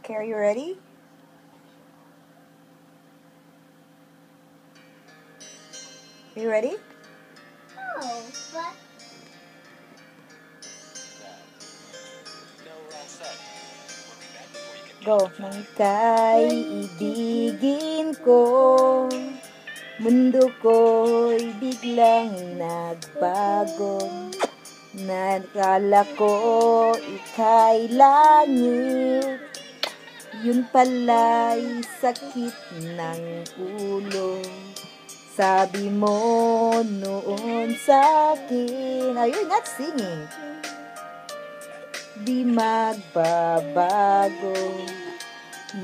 Okay, are you ready? Are you ready? Oh, but... Go. Nang ika'y ibigin ko, mundo ko'y biglang nagbago. Nakala ko ika'y langit, yun pala'y sakit ng ulo. Sabi mo noon sa'kin, oh, you're not singing. Di magbabago,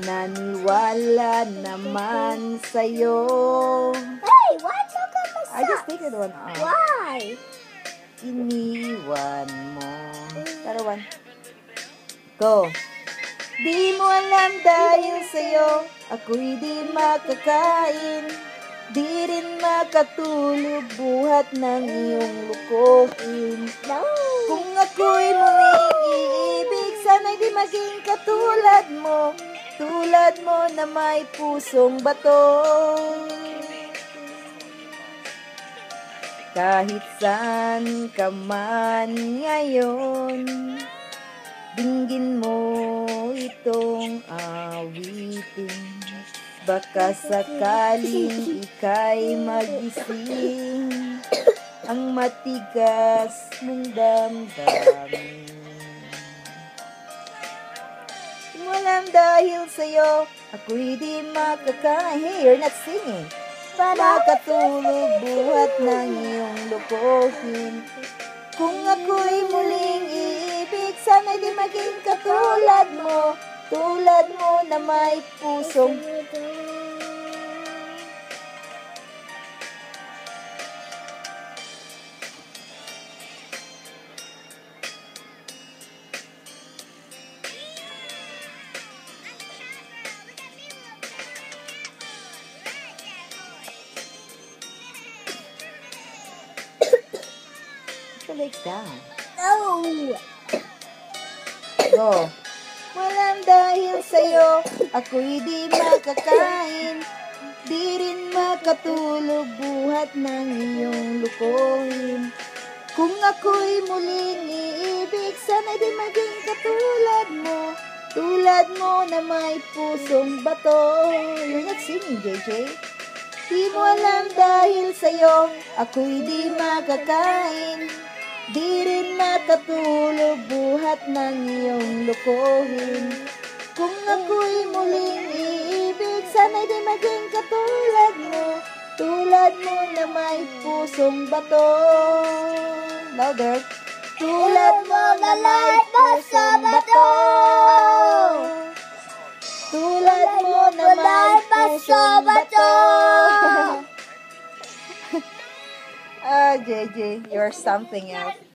naniwala naman sa'yo. Hey, why took off my I just socks? take it one off. Why? Iniwan mo. Tara, one. Go. Di mo alam dahil sa'yo, ako'y di makakain. Di rin makatulog buhat ng iyong lukohin. No. Kung ako'y muling iibig, sana'y di maging katulad mo. Tulad mo na may pusong bato. Kahit saan ka man ngayon, dinggin mo itong awitin. Baka sakaling ika'y magising ang matigas mong damdamin. Walang dahil sa'yo, ako'y di makakain. Hey, you're not singing. Makatulog buhat ng iyong lukohin. Kung ako'y muling iibig, sana'y di maging katulad mo. Tulad mo na may pusong legs down. No. Go. Walang dahil sa'yo, ako'y di makakain. Di rin makatulog buhat ng iyong lukohin. Kung ako'y muling iibig, sana'y di maging katulad mo. Tulad mo na may pusong bato. You're not singing, JJ. Di mo alam dahil sa'yo, ako'y di makakain. Di rin makatulog buhat ng iyong lukohin. Kung ako'y muling iibig, sana'y di maging katulad mo. Tulad mo na may pusong bato. Louder. Tulad mo na may pusong bato. Tulad mo na may pusong bato. JJ, you're something else.